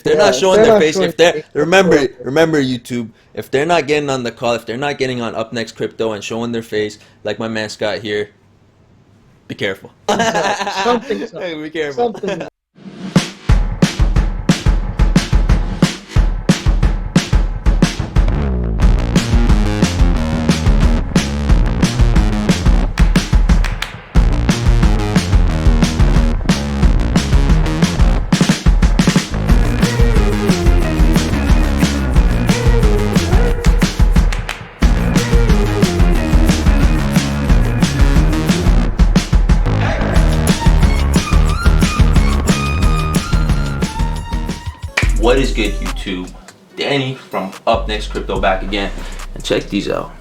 If they're not Yeah, if showing they're their not face, showing if their they're face, don't remember worry. remember YouTube, if they're not getting on the call, if they're not getting on Up Next Crypto and showing their face, like my man Scott here, be careful. Something's up. Something's up. Be careful. Something's up. What is good, YouTube? Danny from Up Next Crypto back again, and check these out.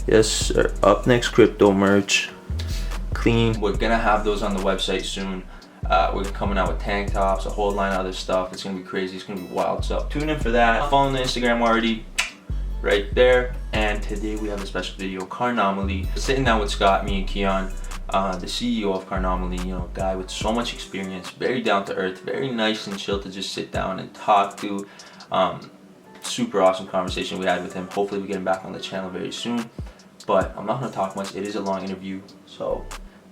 Yes, sir. Up Next Crypto merch, clean. We're gonna have those on the website soon. We're coming out with tank tops, a whole line of other stuff. It's gonna be crazy. It's gonna be wild. So tune in for that. Follow the Instagram already, right there. And today we have a special video. Carnomaly. Sitting down with Scott, me and Keon, the CEO of Carnomaly. You know, guy with so much experience, very down to earth, very nice and chill to just sit down and talk to. Super awesome conversation we had with him. Hopefully we get him back on the channel very soon. But I'm not gonna talk much. It is a long interview, so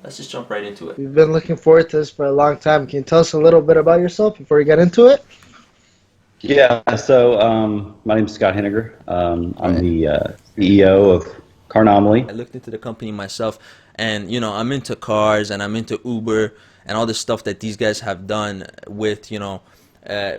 let's just jump right into it. We've been looking forward to this for a long time. Can you tell us a little bit about yourself before we get into it? Yeah, so my name's Scott Heninger. I'm Right. the CEO of Carnomaly. I looked into the company myself, and you know, I'm into cars and I'm into Uber and all this stuff that these guys have done with, you know,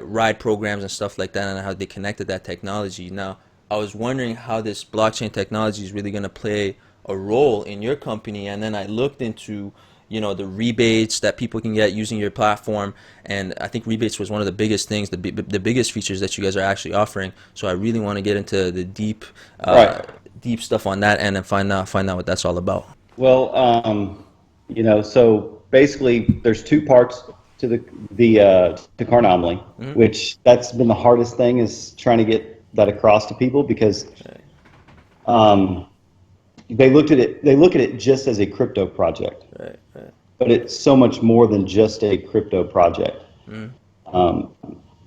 ride programs and stuff like that, and how they connected that technology. Now, I was wondering how this blockchain technology is really going to play a role in your company, and then I looked into, you know, the rebates that people can get using your platform, and I think rebates was one of the biggest things, the biggest features that you guys are actually offering. So I really want to get into the deep Right. deep stuff on that end and find out what that's all about. Well, so basically there's two parts to to Carnomaly, Mhm. which that's been the hardest thing, is trying to get that across to people, because Right, um, they look at it just as a crypto project, right, right. but it's so much more than just a crypto project. Mhm. Um,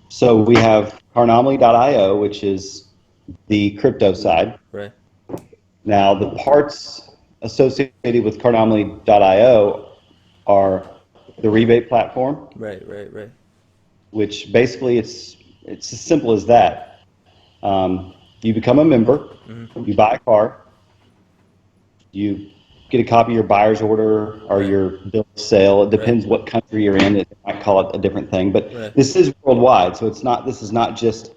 so we have Carnomaly.io, which is the crypto side. Right, Now, the parts associated with Carnomaly.io are the rebate platform, right, right, right. which basically it's as simple as that. You become a member, Mhm. you buy a car, you get a copy of your buyer's order or Right, your bill of sale. It right, depends what country you're in. It might call it a different thing, but right. this is worldwide. So it's not. This is not just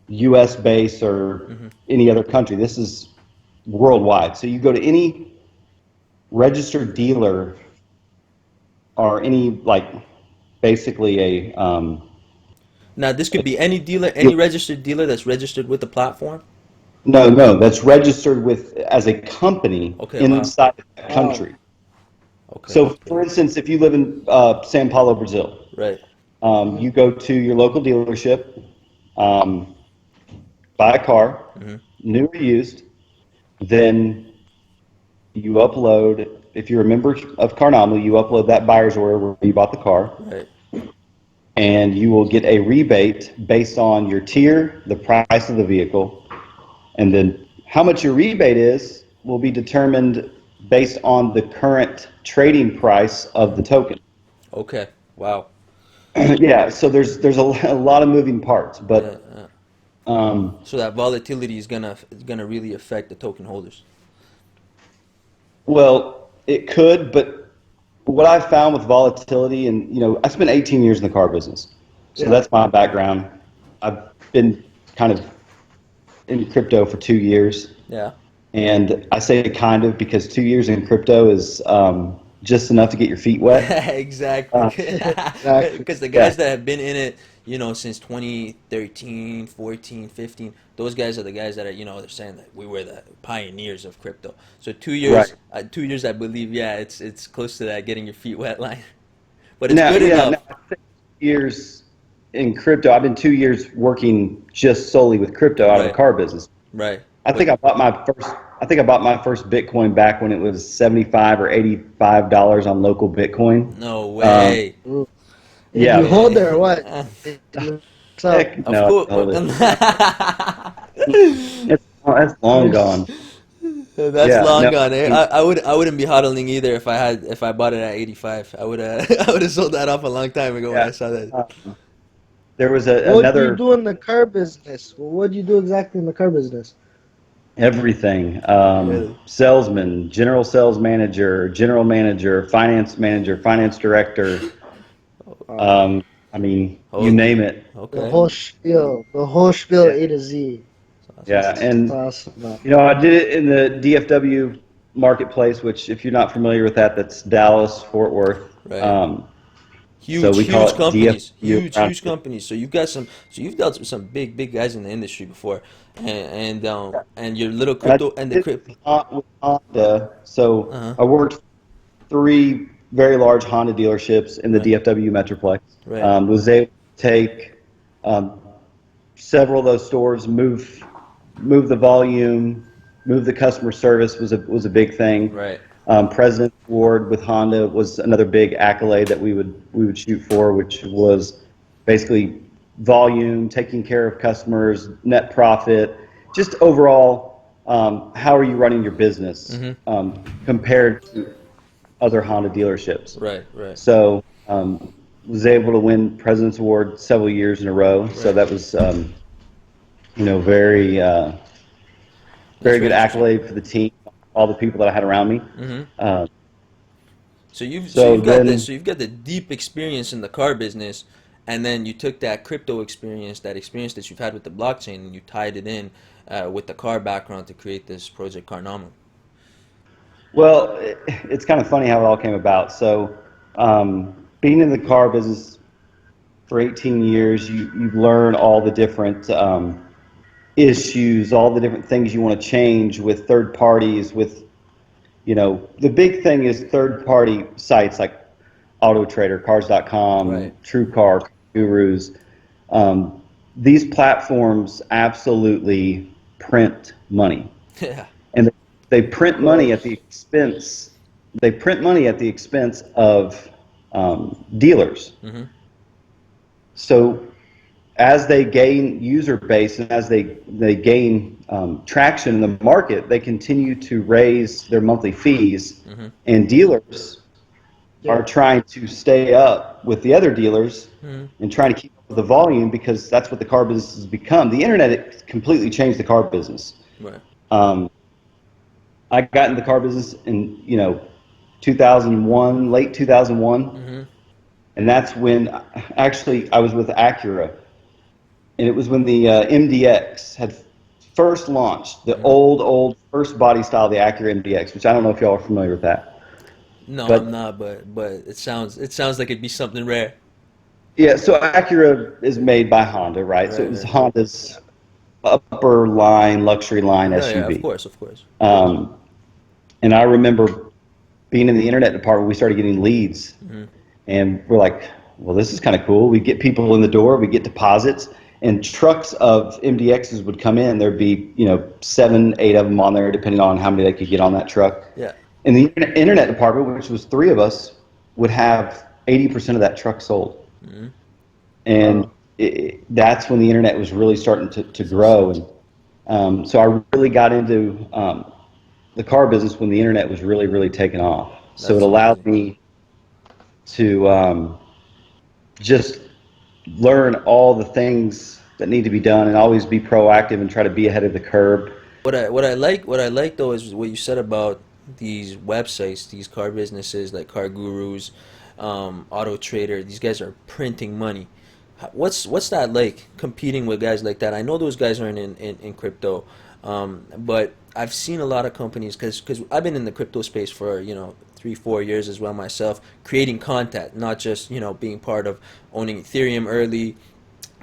U.S. based or Mhm. any other country. This is worldwide. So you go to any registered dealer or any, like, basically Now, this could be any dealer, any registered dealer that's registered with the platform. no, that's registered with as a company Okay, wow. inside that Wow. country. Okay, So, okay. for instance, if you live in Sao Paulo, Brazil, Right. you go to your local dealership, um, buy a car, Mhm. new or used, then you upload. If you're a member of Carnomaly, you upload that buyer's order where you bought the car, Right. and you will get a rebate based on your tier, the price of the vehicle, and then how much your rebate is will be determined based on the current trading price of the token. Okay. Wow. Yeah, so a lot of moving parts, Yeah, but yeah. um, So that volatility is gonna really affect the token holders. well, it could, but what I've found with volatility, and I spent 18 years in the car business, so Yeah. that's my background. I've been kind of in crypto for 2 years. Yeah. And I say kind of because 2 years in crypto is just enough to get your feet wet. Exactly. Uh, Exactly. Because the yeah, guys that have been in it, you know, since 2013, 14, 15, those guys are the guys that are, you know, they're saying that we were the pioneers of crypto. So right. 2 years, I believe, yeah, it's close to that getting your feet wet line. But it's Now, good yeah, now enough. I think years in crypto. I've been 2 years working just solely with crypto out of the Right, car business. right. I think But I bought my first. I think I bought my first Bitcoin back when it was 75 or $85 on local Bitcoin. no Um, way. Ooh. And yeah, you hold Yeah. there or what? What's up? Heck Of no, course. hold it. That's long Nice. gone. That's Yeah, long no, gone. I mean, I wouldn't be hodling either if I bought it at 85. I would I would have sold that off a long time ago when yeah. I saw that. There was What do you another do in the car business? Well, what do you do exactly in the car business? everything. Really? Salesman, general manager, finance director. Uh, Um, I mean, you name Holy. it. Okay. the whole spiel Yeah, A to Z. Awesome. yeah. That's And awesome, man. I did it in the DFW marketplace, which, if you're not familiar with that, that's Dallas, Fort Worth. Right. So Huge, we call huge it companies, DFW huge, around huge here. companies. So you've dealt with some big guys in the industry before, and your little And I crypto and the did crypto. it with Honda. So Uh-huh. I worked three very large Honda dealerships in the Right. DFW Metroplex. Right. Was able to take um, several of those stores, move the volume, move the customer service was a big thing. Right. President's Award with Honda was another big accolade that we would shoot for, which was basically volume, taking care of customers, net profit, just overall, how are you running your business Mm-hmm. compared to other Honda dealerships. Right. Right. So was able to win President's Award several years in a row. So Right. that was very That's very very good interesting. accolade for the team, all the people that I had around me. Mm-hmm. Uh, So so you've got this. then So you've got the deep experience in the car business, and then you took that crypto experience, that experience that you've had with the blockchain, and you tied it in with the car background to create this project Carnomaly. Well, it's kind of funny how it all came about. So, being in the car business for 18 years, you learn all the different issues, all the different things you want to change with third parties. The big thing is third party sites like Auto Trader, Cars.com, Right. TrueCar, Gurus. Um, these platforms absolutely print money, Yeah. and they Of print money at the course. expense. They print money at the expense of dealers. Mm-hmm. So as they gain user base and as they gain traction in the market, they continue to raise their monthly fees, Mm-hmm. and dealers are Yeah. trying to stay up with the other dealers Mm-hmm. and trying to keep up with the volume because that's what the car business has become. The internet completely changed the car business. Right. Um, I got in the car business in 2001, late 2001, Mm-hmm. and that's when actually I was with Acura, and it was when the MDX had first launched, the Mm-hmm. old first body style, the Acura MDX, which I don't know if y'all are familiar with that, No, I'm but not, but it sounds like it'd be something rare. yeah, so Acura is made by Honda, right? So it Right, was right. Honda's upper line, luxury line No, yeah, of SUV. course, of course. Um, and I remember being in the internet department, we started getting leads, Mm-hmm. and we're like, well, this is kind of cool. We get people in the door, we get deposits, and trucks of MDXs would come in. There'd be, 7, 8 of them on there, depending on how many they could get on that truck. Yeah. And the internet department, which was 3 of us, would have 80% of that truck sold. Mm-hmm. And Wow. that's when the internet was really starting to grow. And so I really got into the car business when the internet was really, really taking off. So it That's allowed amazing. me to just learn all the things that need to be done and always be proactive and try to be ahead of the curve. What I like though is what you said about these websites, these car businesses like Car Gurus, Auto Trader. These guys are printing money. What's that like competing with guys like that? I know those guys aren't in crypto, but I've seen a lot of companies because I've been in the crypto space for 3 4 years as well myself, creating content, not just being part of owning Ethereum early,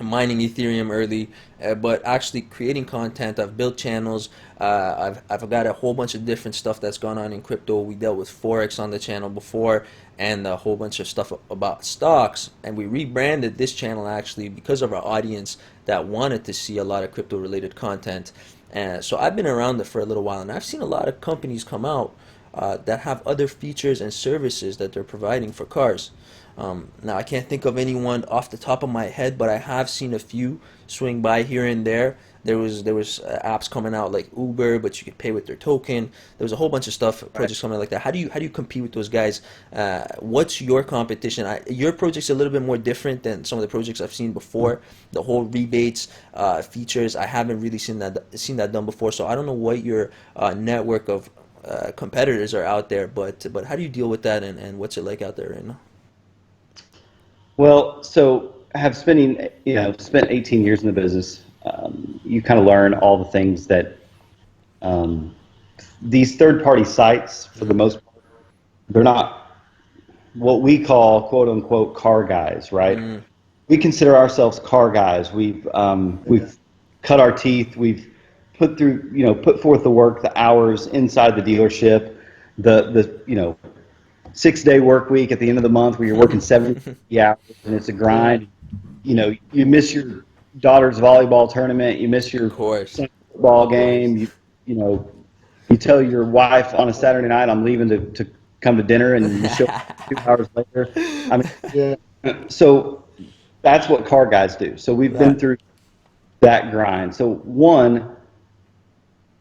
mining Ethereum early, but actually creating content. I've built channels. I've got a whole bunch of different stuff that's gone on in crypto. We dealt with forex on the channel before, and a whole bunch of stuff about stocks. And we rebranded this channel actually because of our audience that wanted to see a lot of crypto related content. And so I've been around it for a little while, and I've seen a lot of companies come out that have other features and services that they're providing for cars. Now I can't think of anyone off the top of my head, but I have seen a few swing by here and there. There was apps coming out like Uber, but you could pay with their token. There was a whole bunch of stuff, Right. projects coming out like that. How do you compete with those guys? What's your competition? Your project's a little bit more different than some of the projects I've seen before. The whole rebates features, I haven't really seen that done before. So I don't know what your network of competitors are out there, but how do you deal with that, and what's it like out there right now? Well, so have spent 18 years in the business. You kind of learn all the things that um, these third-party sites, for the Mm, most part, they're not what we call "quote unquote" car guys, right? mm, We consider ourselves car guys. We've cut our teeth. We've put forth the work, the hours inside the dealership, the 6 day work week at the end of the month where you're working 70 hours and it's a Yeah. grind. You miss your daughter's volleyball tournament, you miss of your course, son's football of course. game, you know, you tell your wife on a Saturday night I'm leaving to come to dinner and you show up 2 hours later. I Yeah. mean, so that's what car guys do. So we've been Right. through that grind. So one,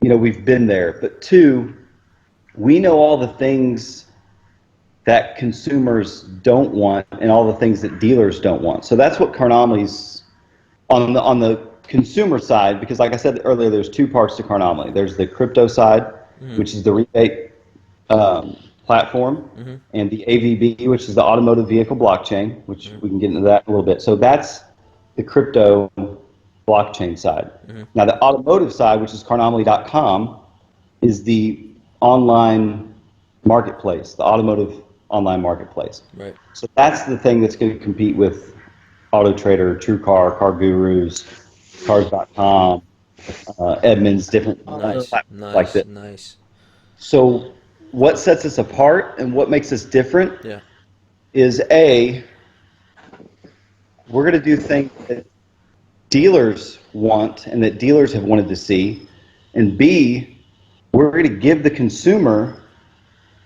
we've been there, but two, we know all the things that consumers don't want and all the things that dealers don't want. So that's what Carnomaly's on the consumer side, because like I said earlier, there's two parts to Carnomaly. There's the crypto side, Mm-hmm. which is the rebate platform, Mm-hmm. and the AVB, which is the automotive vehicle blockchain, which we can get into that in a little bit. So that's the crypto blockchain side. Mm-hmm. Now the automotive side, which is Carnomaly.com, is the online marketplace, the automotive online marketplace. Right. So that's the thing that's going to compete with Auto Trader, TrueCar, Car Gurus, Cars.com, Edmunds, different Nice, platforms like nice, this. nice. So what sets us apart and what makes us different Yeah. is A, we're going to do things that dealers want and that dealers have wanted to see, and B, we're going to give the consumer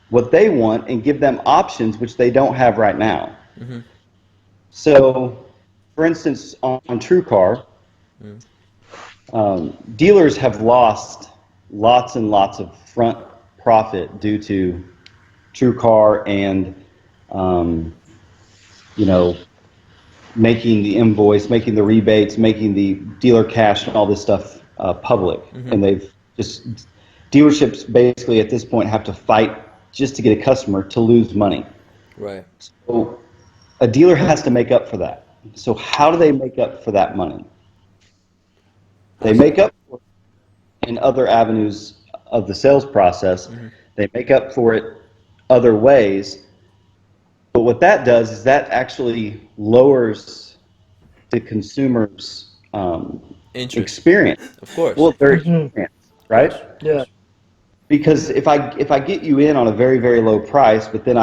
what they want and give them options which they don't have right now. Mm-hmm. So, for instance, on TrueCar, Mm-hmm. dealers have lost lots and lots of front profit due to TrueCar and um, you know making the invoice, making the rebates, making the dealer cash and all this stuff public. Mm-hmm. And they've just dealerships basically at this point have to fight just to get a customer to lose money. Right. So a dealer has to make up for that. So how do they make up for that money? They How's make that? up for it in other avenues of the sales process. Mm-hmm. They make up for it other ways. But what that does is that actually lowers the consumer's Interest. experience. Of course, Well, of their course, Hmm. experience, of right? course, of Yeah. course. Because if I get you in on a very very low price, but then You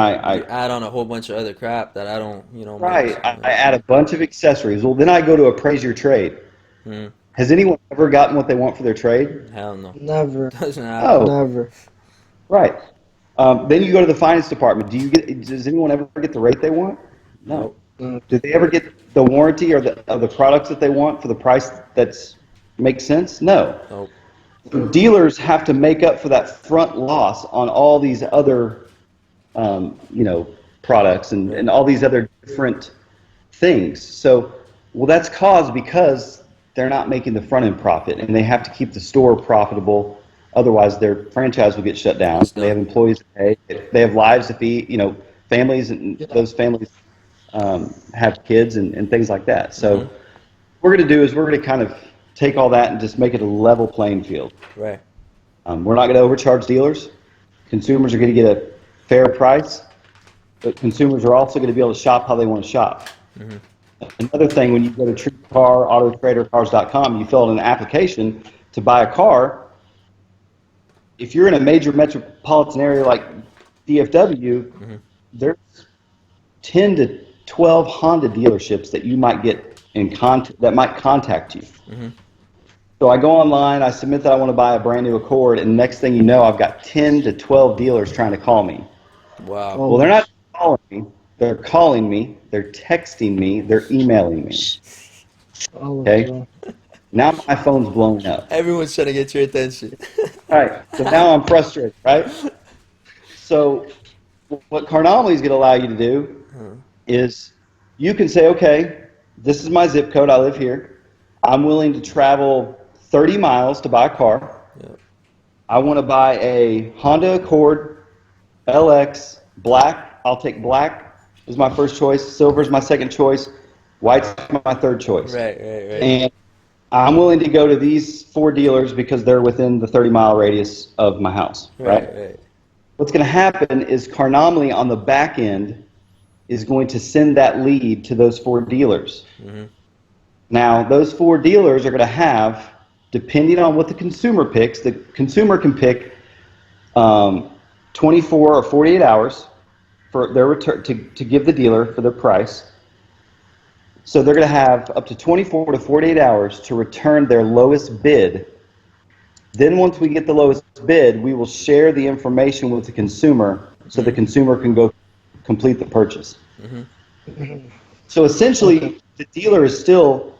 add on a whole bunch of other crap that I don't, right, I yeah. add a bunch of accessories. Well, then I go to appraise your trade. Mm, Has anyone ever gotten what they want for their trade? hell no. Never. Doesn't happen. Oh, Never. right. Then you go to the finance department. Does anyone ever get the rate they want? No. Nope. Mm. Do they ever get the warranty or the products that they want for the price that's makes sense? No. Nope. Dealers have to make up for that front loss on all these other, products Right. and all these other different things. So, well, that's caused because they're not making the front end profit and they have to keep the store profitable. Otherwise, their franchise will get shut down. It's They have done. employees to pay. They have lives to feed, families, and Yeah. those families have kids and things like that. So, Mm-hmm. what we're going to do is we're going to kind of take all that and just make it a level playing field. Right. We're not going to overcharge dealers. Consumers are going to get a fair price, but consumers are also going to be able to shop how they want to shop. Mm-hmm. Another thing, when you go to TrueCar, Auto Trader, Cars.com, you fill out an application to buy a car. If you're in a major metropolitan area like DFW, Mm-hmm. there's 10 to 12 Honda dealerships that you might get that might contact you. Mm-hmm. So I go online, I submit that I want to buy a brand new Accord, and next thing you know, I've got 10 to 12 dealers trying to call me. Wow. Well, Oh, they're not calling me. they're calling me, they're texting me, they're emailing me. Oh, Okay? well. Now my phone's blown up. Everyone's trying to get your attention. All right. So now I'm frustrated, right? So what Carnomaly is going to allow you to do is you can say, okay, this is my zip code. I live here. I'm willing to travel 30 miles to buy a car. Yep. I want to buy a Honda Accord LX black. I'll take black is my first choice. Silver is my second choice. White's my third choice. Right. And I'm willing to go to these 4 dealers because they're within the 30-mile radius of my house, right? What's going to happen is Carnomaly on the back end is going to send that lead to those 4 dealers. Mm-hmm. Now, those 4 dealers are going to have, depending on what the consumer picks, the consumer can pick 24 or 48 hours for their return to give the dealer for their price. So they're going to have up to 24 to 48 hours to return their lowest bid. Then once we get the lowest bid, we will share the information with the consumer so the consumer can go complete the purchase. Mm-hmm. So essentially, the dealer is still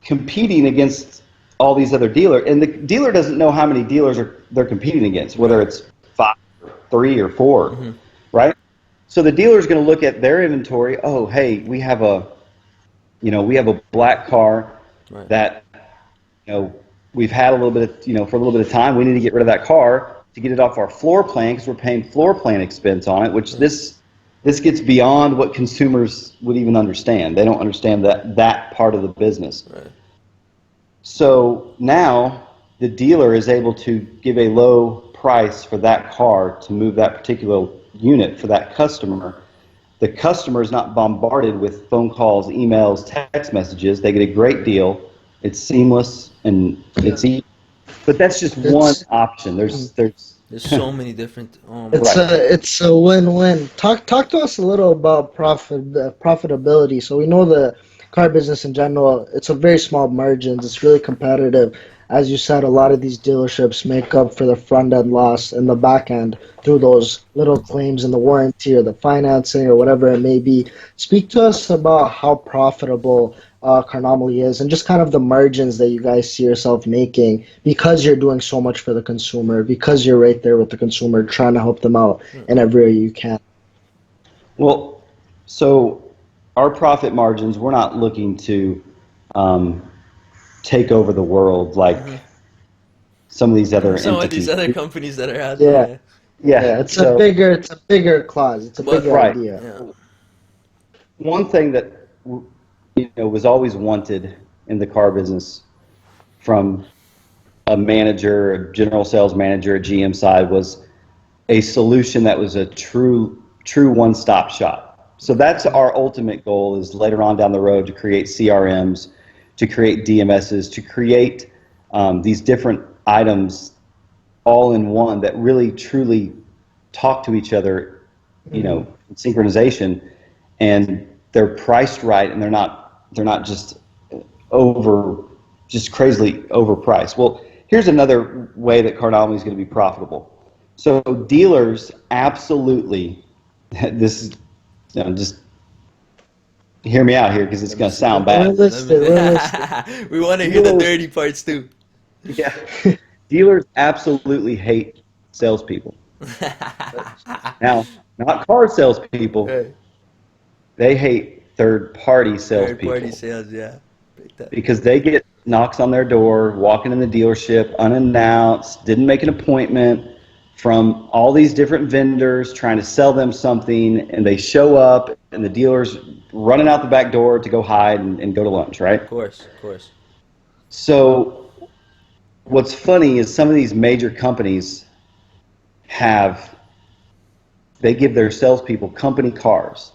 competing against all these other dealers, and the dealer doesn't know how many dealers they're competing against, whether it's 5, or 3, or 4, right? So the dealer is going to look at their inventory. Oh, hey, we have a black car that, we've had a little bit of, for a little bit of time. We need to get rid of that car to get it off our floor plan because we're paying floor plan expense on it, which this gets beyond what consumers would even understand. They don't understand that part of the business. Right. So now the dealer is able to give a low price for that car to move that particular unit for that customer. The customer is not bombarded with phone calls, emails, text messages. They get a great deal. It's seamless and it's easy. But that's just one option. There's so many different. It's a win-win. Talk to us a little about profitability. So we know the car business in general, it's a very small margins. It's really competitive. As you said, a lot of these dealerships make up for the front end loss and the back end through those little claims in the warranty or the financing or whatever it may be. Speak to us about how profitable Carnomaly is and just kind of the margins that you guys see yourself making because you're doing so much for the consumer, because you're right there with the consumer trying to help them out in every way you can. Well, so our profit margins, we're not looking to take over the world like some of these other entities. Some of these other companies that are out there. Yeah. It's a bigger clause. It's a bigger idea. Yeah. One thing that was always wanted in the car business from a manager, a general sales manager, a GM side was a solution that was a true one-stop shop. So that's our ultimate goal, is later on down the road to create CRMs, to create DMSs, to create these different items all in one that really truly talk to each other, in synchronization, and they're priced right, and they're not just crazily overpriced. Well, here's another way that Carnomaly is going to be profitable. So dealers absolutely, this is just hear me out here because it's going to sound bad. We want to hear the dirty parts too. Yeah, dealers absolutely hate salespeople. Now, not car salespeople. Right. They hate third-party salespeople. Third-party sales, yeah. Because they get knocks on their door, walking in the dealership unannounced, didn't make an appointment, from all these different vendors trying to sell them something, and they show up, and the dealer's running out the back door to go hide and go to lunch, right? Of course. So what's funny is some of these major companies they give their salespeople company cars,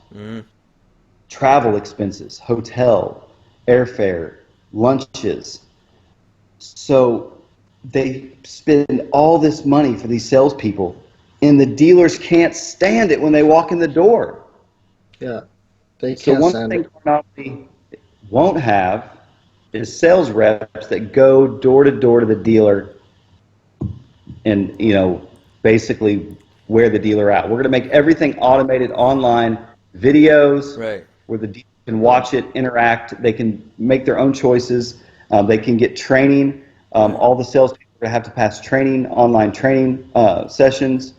travel expenses, hotel, airfare, lunches. So they spend all this money for these salespeople, and the dealers can't stand it when they walk in the door. Yeah, they So can't one stand thing it. Carnomaly won't have is sales reps that go door to door to the dealer and basically wear the dealer out. We're going to make everything automated online. videos Right. where the dealer can watch it, interact. They can make their own choices. They can get training. Right. All the salespeople have to pass training, online training sessions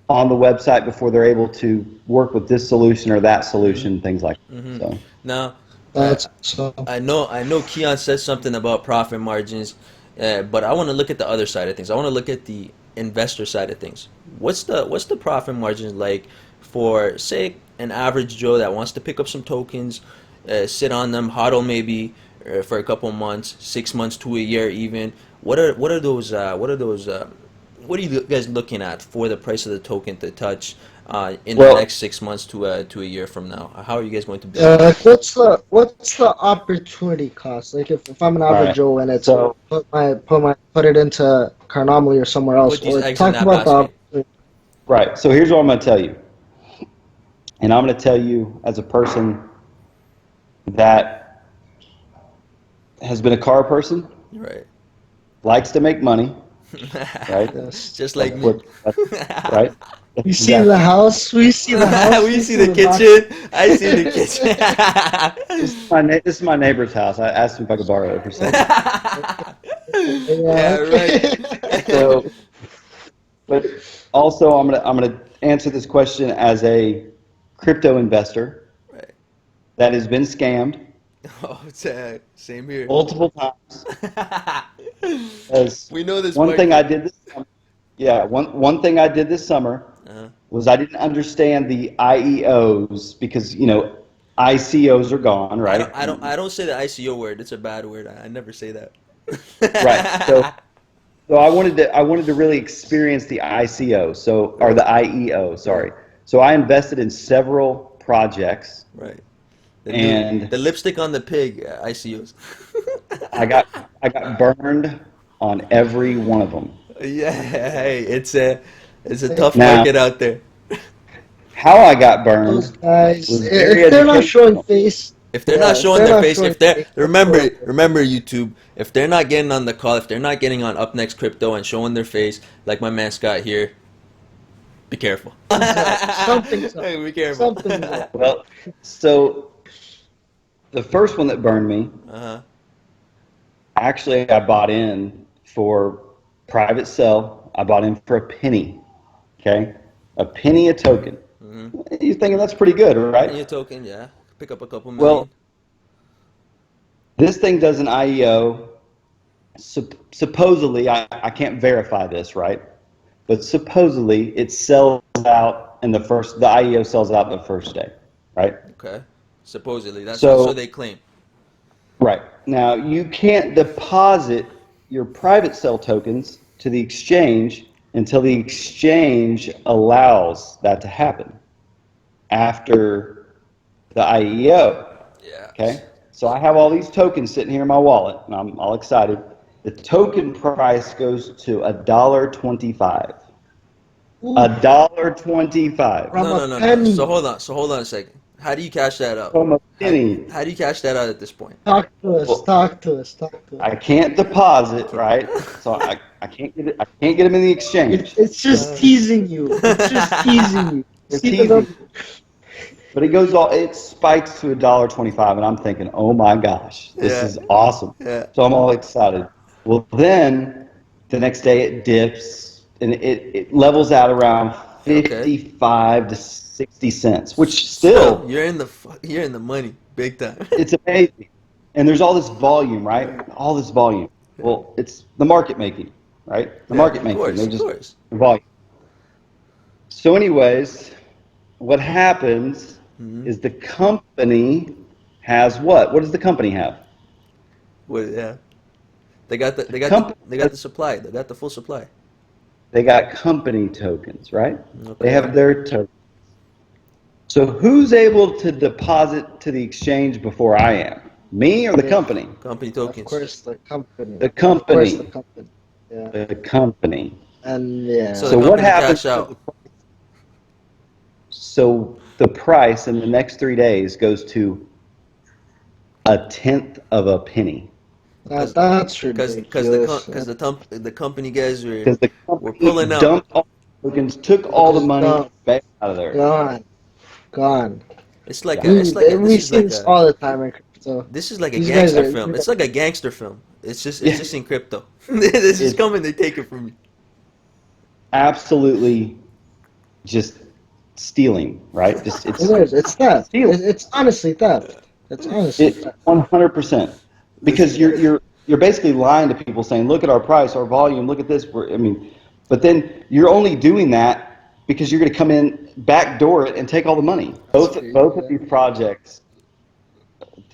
on the website before they're able to work with this solution or that solution, things like that. So, Now, uh, That's so. I know Keon said something about profit margins, but I want to look at the other side of things. I want to look at the investor side of things. What's the profit margins like for, say, an average Joe that wants to pick up some tokens, sit on them, hodl maybe for a couple months, 6 months to a year even. What are you guys looking at for the price of the token to touch in the well, next 6 months to a year from now? How are you guys going to build that? What's the opportunity cost? Like if I'm an all average right. Joe and it's So, put it into Carnomaly or somewhere else, Put these or eggs in talk that about the basket. opportunity. right. So here's what I'm going to tell you. And I'm going to tell you as a person that has been a car person, Right. likes to make money, right? Yes. Just like That's me. right? We see the Exactly. house. We see the house. We We see see the the box. kitchen. I see the kitchen. This is my neighbor's house. I asked him if I could borrow it for a second. Yeah, Yeah. right. So, but also I'm gonna answer this question as a crypto investor Right. that has been scammed Oh, same here. multiple times. As We know this one thing I market. did this summer, yeah, one thing I did this summer Uh, was I didn't understand the IEOs because ICOs are gone, I don't right? I don't I don't say the ICO word. It's a bad word. I never say that. Right. So I wanted to really experience the ICO, or Right. the IEO, Right. sorry. So I invested in several projects Right. and The lipstick on the pig ICOs. I got I got burned on every one of them. Yeah, hey, it's a tough Now, market out there. how I got Those burned guys, was very if they're not showing educational. face, If they're not yeah, if showing they're their not face, showing if they're face, don't go remember in there. remember YouTube, if they're not getting on the call, if they're not getting on Up Next Crypto and showing their face, like my man Scott here, be careful. Something's up. Something's up. Hey, be careful. Something's up. Well, so the first one that burned me, Uh-huh. actually I bought in for private sell. I bought in for a penny. Okay? A penny a token. Mm-hmm. You're thinking that's pretty good, Penny a right? token, yeah. Pick up a couple Well, million. this thing does an IEO. Supposedly, I can't verify this, right? But supposedly it sells out the IEO sells out the first day, right? Okay. Supposedly, that's so So, they claim. right. Now, you can't deposit your private sell tokens to the exchange until the exchange allows that to happen after the IEO. Yeah. Okay, so I have all these tokens sitting here in my wallet, and I'm all excited. The token price goes to $1.25. Ooh, $1.25 from No, a no, no, no. So penny. hold on. So hold on a second. How do you cash that out? from a How penny. how do you cash that out at this point? Talk to us. Well, Talk to us. Talk to us. I can't deposit, right? So I can't get it. I can't get them in the exchange. It's just Uh, teasing you. It's just teasing you. They're See the teasing, number. but it spikes to $1.25, and I'm thinking, oh my gosh, this yeah. is awesome. Yeah. So I'm all excited. Well, then the next day it dips and it levels out around Okay. 55 to 60 cents, which Still, still you're in the money, big time. it's amazing. And there's all this volume, right? All this volume. Yeah. Well, it's the market making, right? The Yeah, market of making. course, They're of just course. volume. So, anyways, what happens Hmm. is the company has what? What does the company have? Well, yeah. They got the The they got the company they got the supply. They got the full supply. they got company tokens, right? They Okay. have their tokens. So who's able to deposit to the exchange before I am? Me or the Yeah, company? Company of tokens. course the company. The Of course the company. company. Yeah. The company. And So the So yeah. what company happens cash to out. the so the price in the next 3 days goes to a tenth of a penny That's Cause the ridiculous. the company guys because the were company pulling out. dumped all the tokens, took They're all the just money gone. back out of there. Gone. Gone. It's like Yeah. a, it's like a, this We is see like this a, all the time in crypto. this is like a These guys gangster are film. It's like a gangster film. It's Yeah. just in crypto. This is It's coming, they take it from you. absolutely just stealing, right? Just it is. It's theft. stealing. It's honestly theft. It's honestly It theft. 100%, This because is you're basically lying to people, saying, "Look at our price, our volume. Look at this." I mean, but then you're only doing that because you're going to come in, backdoor it, and take all the money. That's Both crazy. of these projects,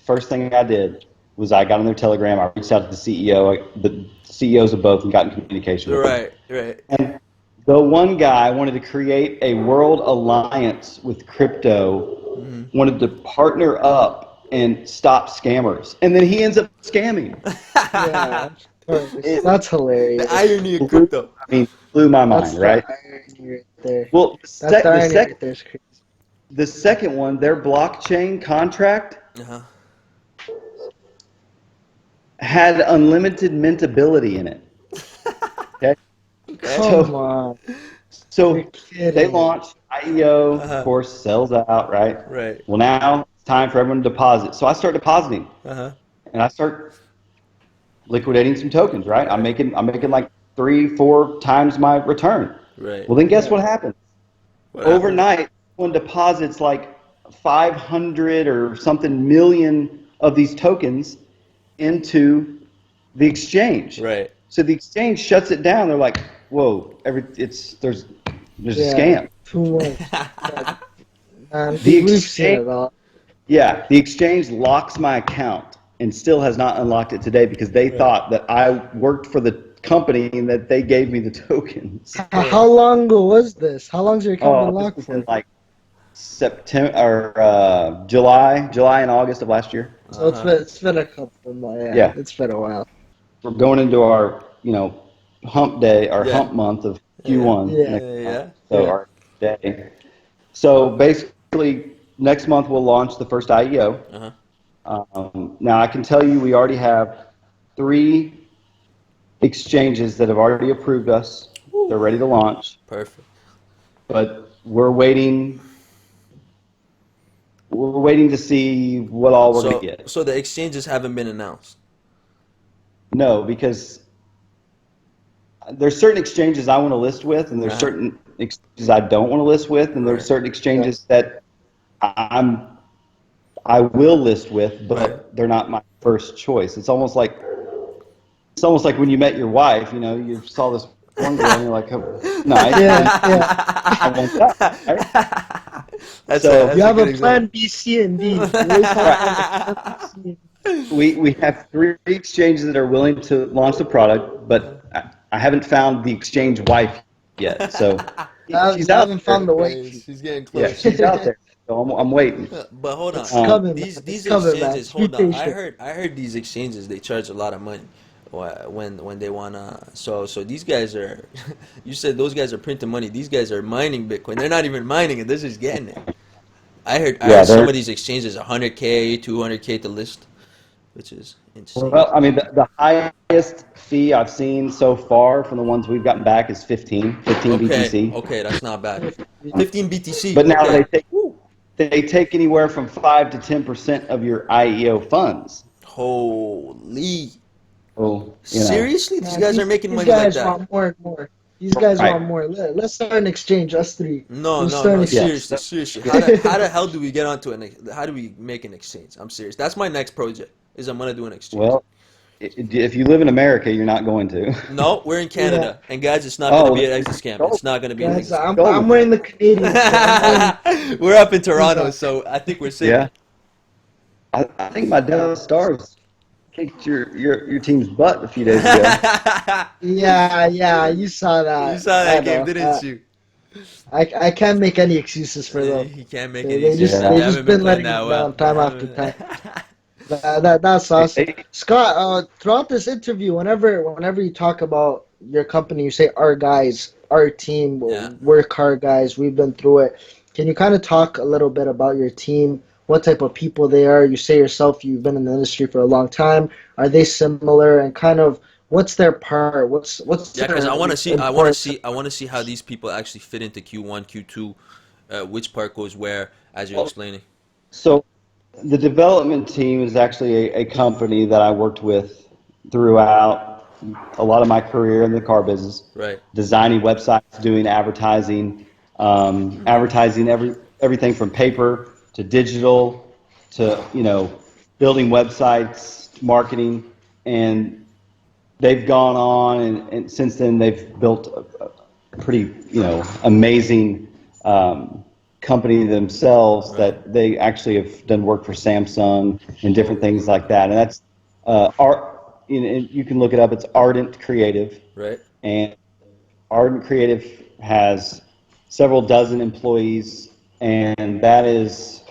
first thing I did was I got on their Telegram. I reached out to the CEO, the CEOs of both, and got in communication with them. right, right. And the one guy wanted to create a world alliance with crypto, Hmm. wanted to partner up and stop scammers, and then he ends up scamming. Yeah, of course. It That's The hilarious. irony of blew, crypto. blew my That's mind, the right? irony right there. Well, That's the irony right there. It's crazy. the second one, their blockchain contract Uh-huh. had unlimited mintability in it. Okay, Okay. Come so on. You're so they kidding. launched IEO, of Uh-huh. course, sells out, right? Right. Well, now it's time for everyone to deposit. So I start depositing, Uh-huh. and I start liquidating some tokens, right? Right. I'm making like 3-4 times my return. Right. Well, then guess Yeah. what happens? What happened? Overnight, someone deposits like 500 or something million of these tokens into the exchange. Right. So the exchange shuts it down. They're like, "Whoa, there's a Yeah. scam." Too much. Yeah, man, The we've seen exchange, it all. yeah, the exchange locks my account and still has not unlocked it today because they Right. thought that I worked for the company and that they gave me the tokens. How long ago was this? How long's your account been Oh, this locked was in for? like September or July and August of last year. So Uh-huh. it's been a couple months. Yeah, Yeah, it's been a while. we're going into our hump day, our Yeah. hump month of Yeah. Q1 Yeah, next Yeah. month. Yeah. So yeah. our day. So basically, next month we'll launch the first IEO. Uh-huh. Now I can tell you we already have 3 exchanges that have already approved us. Woo. They're ready to launch, Perfect. but we're waiting. We're waiting to see what all we're going to So get. so the exchanges haven't been announced. No, because there's certain exchanges I want to list with, and there's Uh-huh. certain exchanges I don't want to list with, and there's Right. certain exchanges that I will list with, Right. but they're not my first choice. It's almost like when you met your wife. You saw this one girl, and you're like, "Oh, nice," Yeah, and yeah. I want that, right? That's So You a have good a plan example. B, C, and D. You always have right, plan B, C, and D. we have 3 exchanges that are willing to launch the product, but I haven't found the exchange wife yet. So she's You out haven't there. found the Okay, wifey. she's getting Yeah, close. she's out there. So I'm waiting. But hold on. It's Um, coming, man. It's These coming, man. exchanges, Just be hold on. patient. I heard these exchanges they charge a lot of money when they wanna. So these guys are. You said those guys are printing money. These guys are mining Bitcoin. They're not even mining it. They're just getting it. I yeah, heard some they're of these exchanges 100K, 200K to list, which is insane. well. I mean, the highest fee I've seen so far from the ones we've gotten back is 15 Okay, BTC. okay, that's not bad. 15 BTC. But now Okay. they take anywhere from 5 to 10% of your IEO funds. Holy. So Seriously? These Man, guys are making these money like guys that? want more and more. These guys right. want more. Let's start an exchange, us three. No, We'll no, start an no. exchange. Seriously, Yes. seriously. How the hell do we get onto how do we make an exchange? I'm serious. That's my next project. Is I'm gonna do an exchange. Well, if you live in America, you're not going to. No, we're in Yeah, Canada, and guys, it's not gonna Oh, be well, an then exit scam. go, It's not gonna be an guys, exit go I'm with it. wearing the Canadian flag. I'm wearing the scam. We're up in Toronto, flag. so I think we're safe. Yeah, I think my Dallas Stars kicked your team's butt a few days ago. Yeah, yeah, you saw You that. saw I that game, know. didn't you? I can't make any excuses for them. He can't make They, any they just excuses. Yeah, They they haven't just been been playing letting that us well. down They time after haven't. time. That's Hey, awesome, hey, Scott. Throughout this interview, whenever you talk about your company, you say our guys, our team, Yeah. we're car guys. We've been through it. Can you kind of talk a little bit about your team? What type of people they are? You say yourself you've been in the industry for a long time. Are they similar? And kind of what's their part? What's Yeah, because their I want to importance? see, I want to see how these people actually fit into Q1, Q2, which part goes where, as you're well, explaining. So the development team is actually a company that I worked with throughout a lot of my career in the car business, Right. designing websites, doing advertising, advertising everything from paper to digital to building websites, marketing, and they've gone on and since then they've built a pretty amazing company themselves Right. that they actually have done work for Samsung and different things like that. And that's art. And you can look it up. It's Ardent Creative, Right. and Ardent Creative has several dozen employees, and that is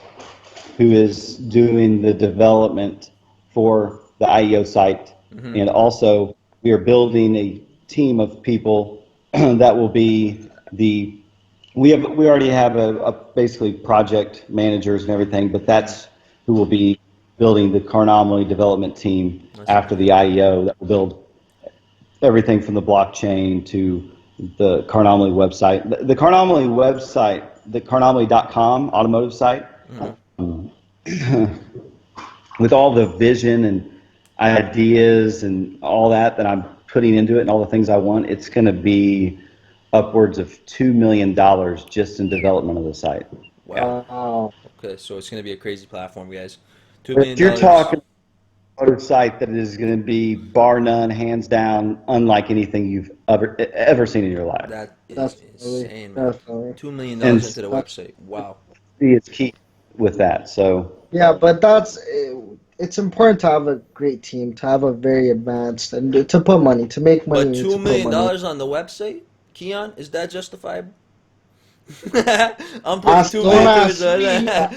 who is doing the development for the IEO site. And also, we are building a team of people that will be we already have a basically project managers and everything, but that's who will be building the Carnomaly development team That's after the incredible. IEO that will build everything from the blockchain to the Carnomaly website. The Carnomaly website, the Carnomaly.com automotive site, with all the vision and ideas and all that I'm putting into it and all the things I want, it's going to be upwards of $2 million just in development of the site. Yeah. Wow. Wow. Okay, so it's gonna be a crazy platform, guys. Two But million if you're dollars. talking about a site that is going to be bar none, hands down, unlike anything you've ever seen in your life, That is Definitely. insane, man. Definitely. $2 million and into the website. Wow. is key with that. So Yeah, but it's important to have a great team, to have a very advanced, and to put money, to make But money, two to put million money. dollars on the website, Keon, is that justifiable? I'm putting Ask, two don't million towards ask the.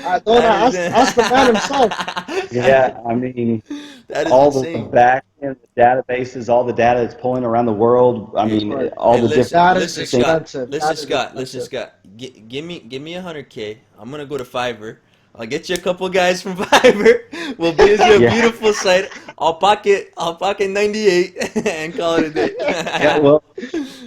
me. I don't That is. ask the man himself. yeah, I mean, That is all the insane. back end databases, all the data it's pulling around the world. I Hey, mean, all hey, the listen, different That is listen, things. Scott, expensive. listen, That is Scott, listen, expensive. Scott. Give me 100K. I'm gonna go to Fiverr. I'll get you a couple guys from Fiverr. We'll build you a Yeah, beautiful site. I'll pocket 98 and call it a day. yeah. Well,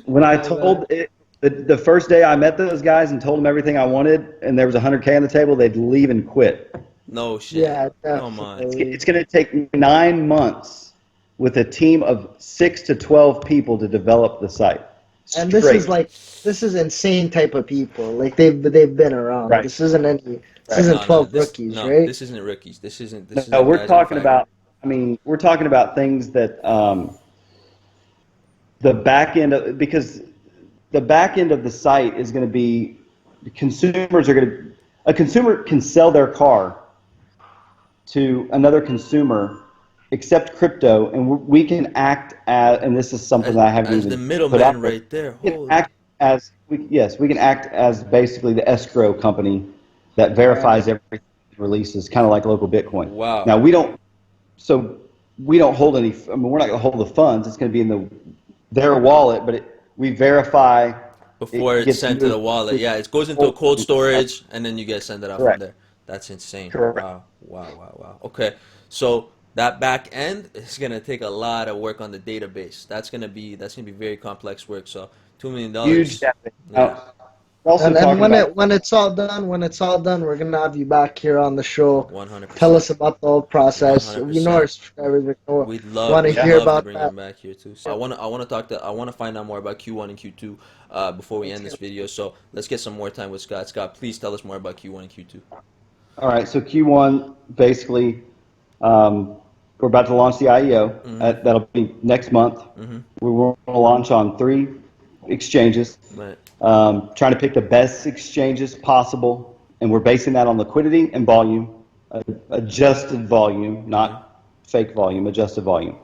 when I Oh man. told it, the first day I met those guys and told them everything I wanted, and there was 100K on the table, they'd leave and quit. No shit. Yeah, Come on. definitely. It's going to take me 9 months with a team of 6 to 12 people to develop the site And straight. this is insane type of people. Like they've been around. Right, This isn't any. This right. isn't No, no, 12 this rookies, no, right? this isn't rookies. This No, isn't we're guys on talking Fiverr. about. I mean, we're talking about things that the back end of because the back end of the site is going to be consumers are going to a consumer can sell their car to another consumer accept crypto and we can act as and this is something As that I haven't as the even put out middleman there. right there. We can Holy. act as we can act as basically the escrow company that Yeah. verifies everything releases kind of like local Bitcoin. Wow. Now we don't hold any. I mean, we're not going to hold the funds. It's going to be in their wallet, but we verify Before it it's gets sent to the moved. wallet. Yeah, it goes into a cold storage and then you get send it out from Correct. there. That's insane. Correct. Wow. Wow, wow, wow. Okay. So that back end is gonna take a lot of work on the database. That's gonna be very complex work. So $2 million Huge dollars. data. Yeah. Now, we're also And talking about when it's all done, we're gonna have you back here on the show. Tell 100%. us about the whole process. We know our 100%. subscribers We'd love want to we'd hear yeah. love to about bring that. him back here too. So I wanna find out more about Q1 and Q2 before we Let's end this get video. So let's get some more time with Scott. Scott, please tell us more about Q1 and Q2. All right. So Q1 basically, um, we're about to launch the IEO. Mm-hmm. That'll be next month. Mm-hmm. We will launch on 3 exchanges. Right. Trying to pick the best exchanges possible, and we're basing that on liquidity and volume, adjusted volume, Mm-hmm. not fake volume, adjusted volume.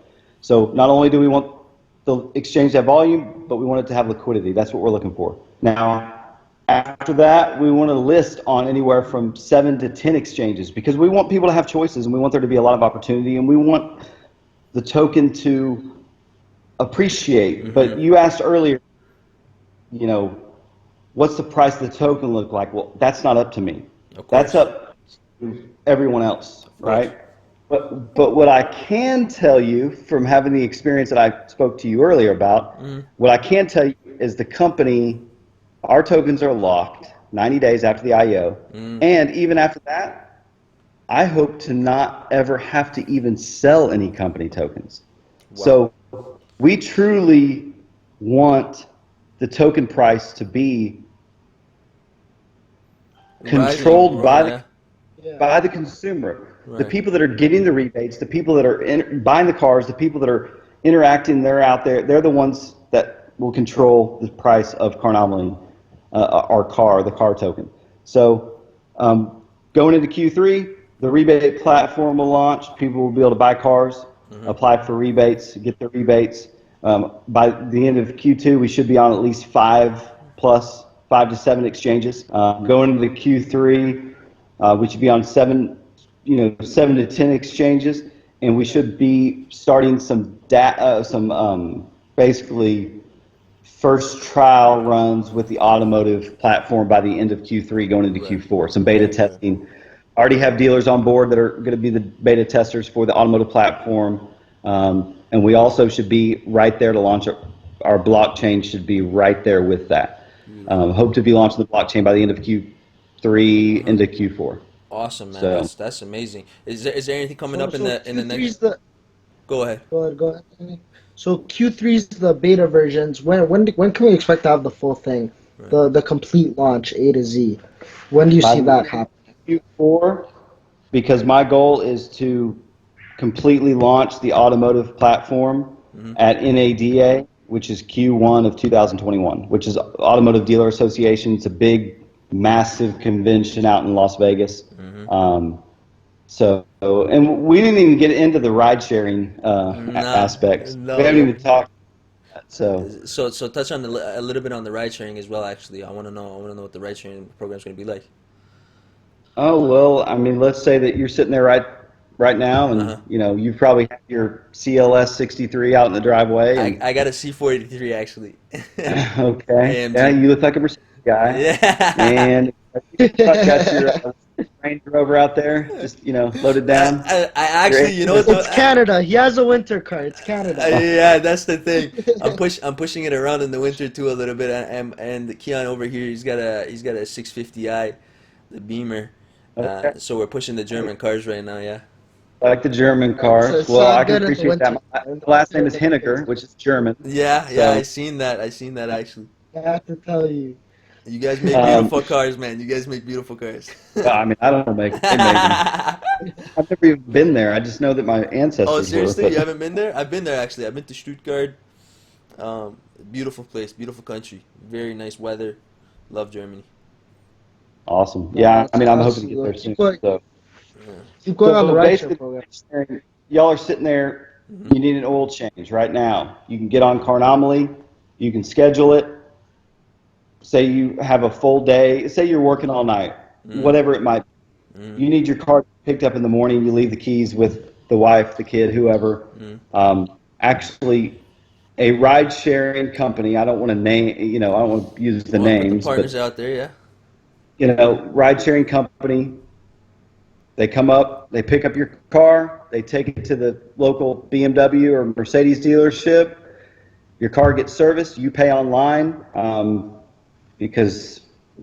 So not only do we want the exchange to have volume, but we want it to have liquidity. That's what we're looking for. Now, after that, we want to list on anywhere from 7 to 10 exchanges because we want people to have choices and we want there to be a lot of opportunity and we want the token to appreciate. Mm-hmm. But you asked earlier, you know, what's the price of the token look like? Well, that's not up to me. Of That's course. up to everyone else, Of course. right? But what I can tell you from having the experience that I spoke to you earlier about, Mm-hmm. what I can tell you is the company, our tokens are locked 90 days after the IO, Mm-hmm. and even after that, I hope to not ever have to even sell any company tokens. Wow. So we truly want the token price to be Rising and controlled growing, yeah. Yeah. by the consumer. The Right. people that are getting the rebates, the people that are buying the cars, the people that are interacting, they're out there. They're the ones that will control the price of Carnomaly, the car token. So going into Q3, the rebate platform will launch. People will be able to buy cars, apply for rebates, get their rebates. By the end of Q2, we should be on at least 5 to 7 exchanges. Going into the Q3, we should be on 7 to 10 exchanges, and we should be starting some basically first trial runs with the automotive platform by the end of Q3, going into Right. Q4. Some beta Right. testing. Already have dealers on board that are going to be the beta testers for the automotive platform, and we also should be right there to launch our blockchain. Should be right there with that. Beautiful. Hope to be launching the blockchain by the end of Q3 into Q4. Awesome, man. So That's amazing. Is there anything coming So up in so the Q3 next? is the Go ahead. go ahead. Anthony. So Q3 is the beta versions. When can we expect to have the full thing, Right. the complete launch A to Z? When do you by see the that end of happen? Q4, because my goal is to completely launch the automotive platform at NADA, which is Q1 of 2021, which is Automotive Dealer Association. It's a big, massive convention out in Las Vegas. And we didn't even get into the ride sharing No, aspects. We haven't no. even talked. So, So touch on a little bit on the ride sharing as well. Actually, I want to know what the ride sharing program is going to be like. oh well, I mean, let's say that you're sitting there right now, Uh huh. and you probably have your CLS 63 out in the driveway, and I got a C483 actually. okay, yeah, AMG. you look like a Mercedes guy, Yeah. and you got your Range Rover out there, just loaded down. I Your actually, you know what though? It's Canada. He has a winter car. It's Canada. Yeah, that's the thing. I'm pushing it around in the winter too a little bit, and Keon over here, he's got a 650i, the Beamer. Okay, So we're pushing the German cars right now. Yeah. like the German So cars. it's Well, not I can good in the appreciate that. winter. My It's last name good is in the Heninger, winter. which is German. Yeah, yeah, I So, seen that. I seen that actually. I have to tell you. You guys make um, beautiful cars, man. You guys make beautiful cars. well, I mean, I don't make them; they make them. I've never even been there. I just know that my Oh, ancestors were, seriously? You but haven't been there? I've been there actually. I've been to Stuttgart. Beautiful place, beautiful country, very nice weather. Love Germany. awesome. No, Yeah, I that's mean, I'm hoping to awesome. get there soon. Yeah. Keep going on the So rideshare basically, program. y'all are sitting there. You need an oil change right now. You can get on Carnomaly. You can schedule it. Say you have a full day. Say you're working all night, whatever it might be. You need your car picked up in the morning. You leave the keys with the wife, the kid, whoever. Actually, a ride sharing company. I don't want to name. I don't want to use You the want to put the names, but partners out there, yeah? ride sharing company. They come up, they pick up your car, they take it to the local BMW or Mercedes dealership. Your car gets serviced. You pay online because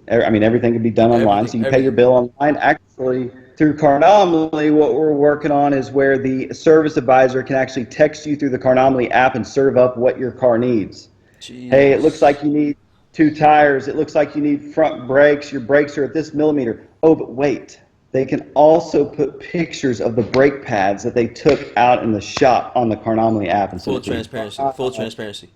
I mean everything can be done online. Everything, So you pay your everything. bill online. Actually, through Carnomaly, what we're working on is where the service advisor can actually text you through the Carnomaly app and serve up what your car needs. Hey, it looks Jesus. like you need 2 tires. It looks like you need front brakes. Your brakes are at this millimeter. Oh, but wait. They can also put pictures of the brake pads that they took out in the shop on the Carnomaly app and send Full it to you. transparency. Full Wow. transparency.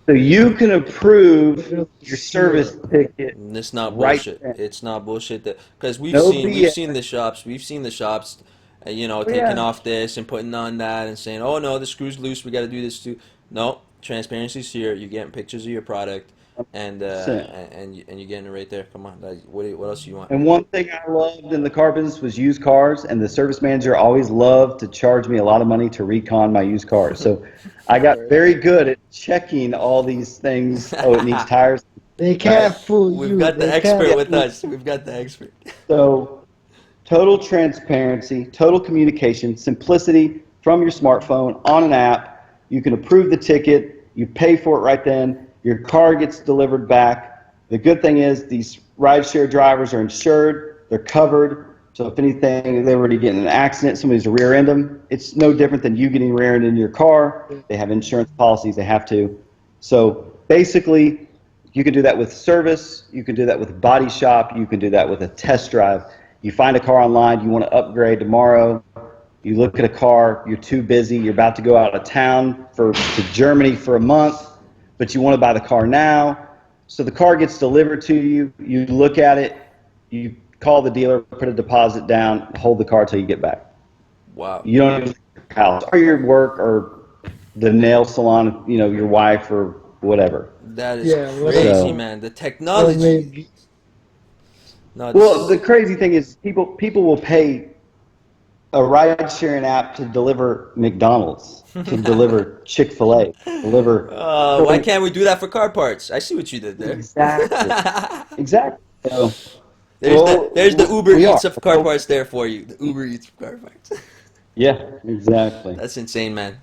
So you can approve Literally your see service it. ticket It's not right bullshit. then. It's not bullshit. That because No we've BS. seen the shops. We've seen the shops, Oh, taking yeah. off this and putting on that and saying, "Oh no, the screw's loose. We got to do this too." No, transparency's here. You're getting pictures of your product, and 100%. you're getting it right there. Come on, what else do you want? And one thing I loved in the car business was used cars, and the service manager always loved to charge me a lot of money to recon my used cars. So I Of got course. very good at checking all these things. Oh, it needs tires. They Right. can't fool We've you. got the They expert can't Yeah. with fool. us. We've got the expert. So total transparency, total communication, simplicity from your smartphone on an app. You can approve the ticket. You pay for it right then. Your car gets delivered back. The good thing is these rideshare drivers are insured. They're covered. So if anything, if they were to get in an accident, somebody's to rear end them, it's no different than you getting rear ended in your car. They have insurance policies, they have to. So basically, you can do that with service, you can do that with body shop, you can do that with a test drive. You find a car online, you want to upgrade tomorrow, you look at a car, you're too busy, you're about to go out of town to Germany for a month, but you want to buy the car now. So the car gets delivered to you, you look at it, you call the dealer, put a deposit down, hold the car till you get back. Wow. You don't even leave your house or your work or the nail salon, your wife or whatever. That is Yeah, crazy, So, man. The or technology. maybe No, this well, the is crazy thing is people will pay a ride-sharing app to deliver McDonald's, to deliver Chick-fil-A, deliver. why So can't we do that for car parts? I see what you did there. exactly, exactly. So, There's the well, Uber we are. Eats of car parts there for you. The Uber Eats of car parts. Yeah, exactly. That's insane, man.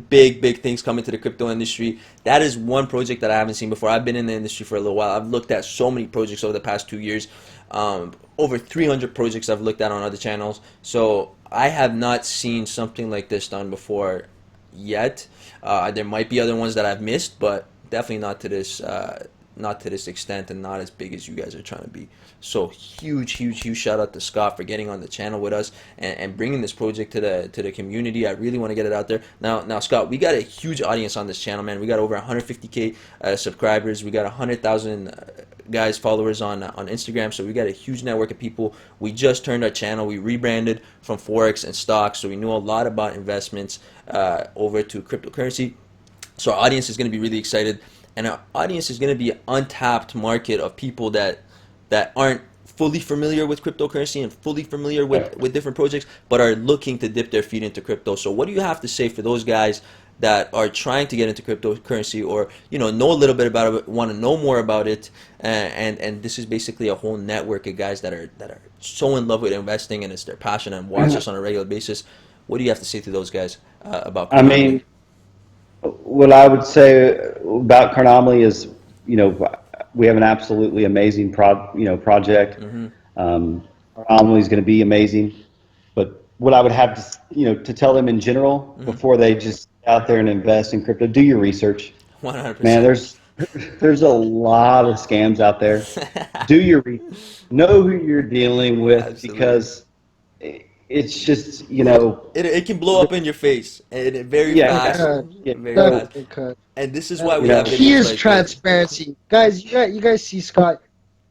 Big things coming to the crypto industry. That is one project that I haven't seen before. I've been in the industry for a little while. I've looked at so many projects over the past 2 years. Over 300 projects I've looked at on other channels. So I have not seen something like this done before yet. There might be other ones that I've missed, but definitely not to this extent and not as big as you guys are trying to be. So huge shout out to Scott for getting on the channel with us and bringing this project to the community. I really want to get it out there. Now Scott, we got a huge audience on this channel, man. We got over 150K subscribers. We got 100,000 guys followers on Instagram. So we got a huge network of people. We just turned our channel. We rebranded from Forex and stocks. So we know a lot about investments over to cryptocurrency. So our audience is going to be really excited, and our audience is going to be an untapped market of people that aren't fully familiar with cryptocurrency and fully familiar with different projects, but are looking to dip their feet into crypto. So what do you have to say for those guys that are trying to get into cryptocurrency, or know a little bit about it, want to know more about it, and this is basically a whole network of guys that are so in love with investing and it's their passion and watch us on a regular basis. What do you have to say to those guys about I Carnomaly? mean, what I would say about Carnomaly is, we have an absolutely amazing project. Carnomaly is going to be amazing, but what I would have to tell them in general before they just get out there and invest in crypto, do your research. Man, 100%. there's a lot of scams out there. Do your research. Know who you're dealing with, Absolutely. because it's just, It can blow up in your face and very yeah, fast, exactly. cut, Yeah. very So, fast. definitely cut. And this is why And we you have know, key videos is like this. transparency, guys. You guys see Scott.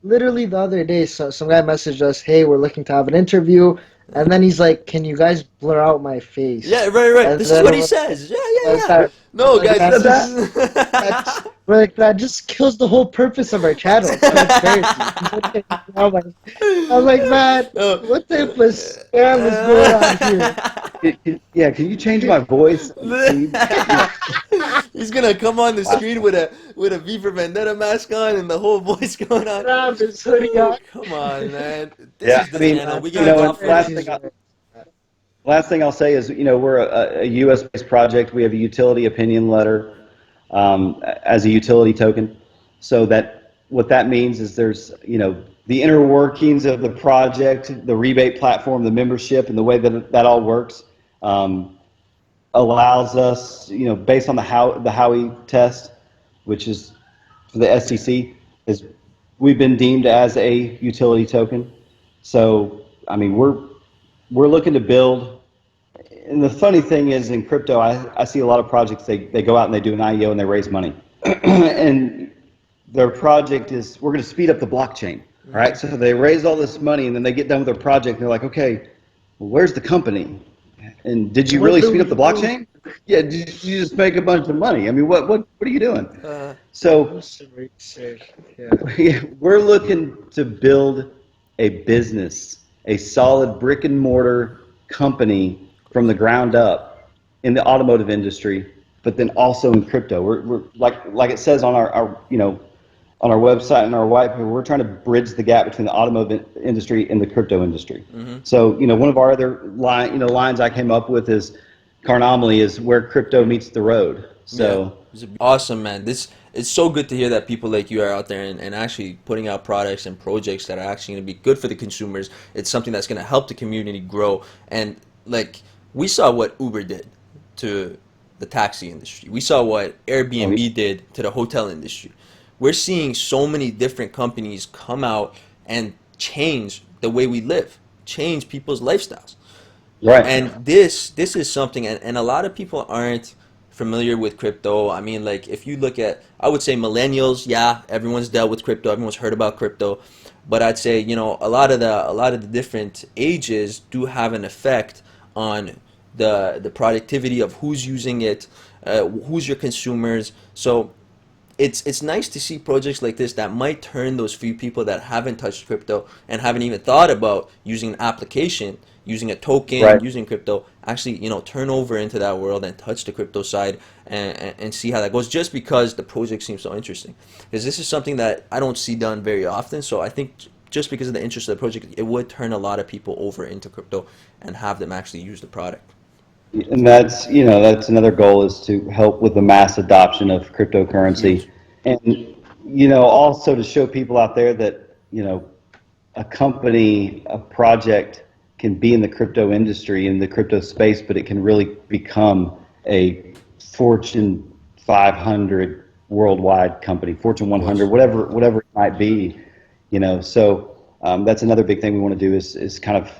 Literally the other day, some guy messaged us, "Hey, we're looking to have an interview," and then he's like, "Can you guys blur out my face?" Yeah, right. And This is then what he says. like Yeah. that, No, like guys, that, this that, is. that just kills the whole purpose of our channel, transparency. I'm like, man, No. what type of scam is going on here? yeah, can you change my voice? He's gonna come on the Wow. screen with a V for Vendetta mask on and the whole voice going on. Grab his hoodie on. Come on, man. This Yeah, is I the mean, channel. We get and profit. last thing I'll say is, we're a U.S.-based project. We have a utility opinion letter as a utility token. So that what that means is there's, the inner workings of the project, the rebate platform, the membership, and the way that that all works allows us, based on the Howey test, which is for the SEC, is we've been deemed as a utility token. So, I mean, we're looking to build. And the funny thing is, in crypto, I see a lot of projects, they go out and they do an IEO and they raise money. And their project is, we're going to speed up the blockchain. All right. So they raise all this money and then they get done with their project and they're like, okay, well, where's the company? And did you What really do speed up we the do? blockchain? Yeah. Did you just make a bunch of money? I mean, what are you doing? So Do some research. Yeah. we're looking to build a business, a solid brick and mortar company from the ground up in the automotive industry, but then also in crypto. We're like it says on our on our website and our white paper, we're trying to bridge the gap between the automotive industry and the crypto industry. So, one of our other lines I came up with is Carnomaly is where crypto meets the road. So Awesome, man. This it's so good to hear that people like you are out there and actually putting out products and projects that are actually going to be good for the consumers. It's something that's going to help the community grow. And like we saw what Uber did to the taxi industry. We saw what oh, Airbnb did to the hotel industry. We're seeing so many different companies come out and change the way we live, change people's lifestyles. right, And this is something, and a lot of people aren't familiar with crypto. I mean, like if you look at, I would say millennials, yeah, everyone's dealt with crypto, everyone's heard about crypto, but I'd say, you know, a lot of the different ages do have an effect on the productivity of who's using it, who's your consumers. So it's nice to see projects like this that might turn those few people that haven't touched crypto and haven't even thought about using an application, using a token, right. using crypto, actually, you know, turn over into that world and touch the crypto side and see how that goes, just because the project seems so interesting. Because this is something that I don't see done very often. So I think just because of the interest of the project, it would turn a lot of people over into crypto and have them actually use the product. And that's, that's another goal, is to help with the mass adoption of cryptocurrency. Huge. And, also to show people out there that, a company, a project can be in the crypto industry, in the crypto space, but it can really become a Fortune 500 worldwide company, Fortune Of 100, course. whatever it might be, So that's another big thing we want to do, is kind of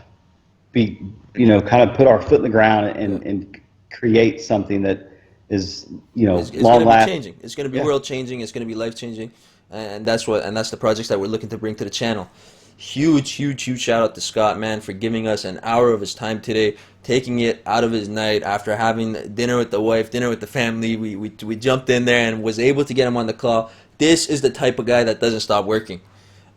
be, kind of put our foot in the ground Yeah. and create something that is, It's going long to be lasting. changing. It's going to be Yeah. world changing. It's going to be life changing, and that's the projects that we're looking to bring to the channel. Huge, huge, huge shout out to Scott, man, for giving us an hour of his time today, taking it out of his night after having dinner with the wife, dinner with the family. We jumped in there and was able to get him on the call. This is the type of guy that doesn't stop working.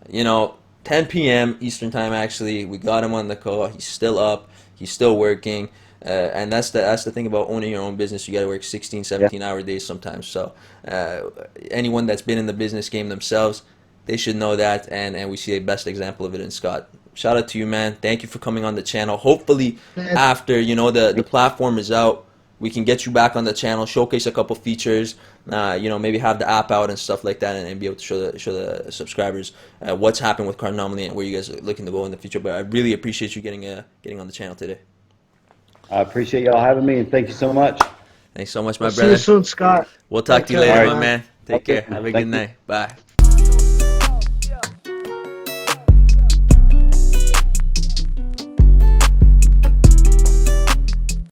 You know, 10 p.m. Eastern time. Actually, we got him on the call. He's still up. He's still working. And that's the thing about owning your own business. You got to work 16, Yeah. 17-hour days sometimes. So anyone that's been in the business game themselves, they should know that. And we see a best example of it in Scott. Shout out to you, man. Thank you for coming on the channel. Hopefully, Man, after the platform is out, we can get you back on the channel, showcase a couple features, maybe have the app out and stuff like that, and be able to show the subscribers what's happened with Carnomaly and where you guys are looking to go in the future. But I really appreciate you getting on the channel today. I appreciate y'all having me, and thank you so much. Thanks so much, we'll my see you brother. soon, Scott. We'll talk Take to you care, All later, right. my man. man. Take Okay. care. Have a good Thank you. night. Bye.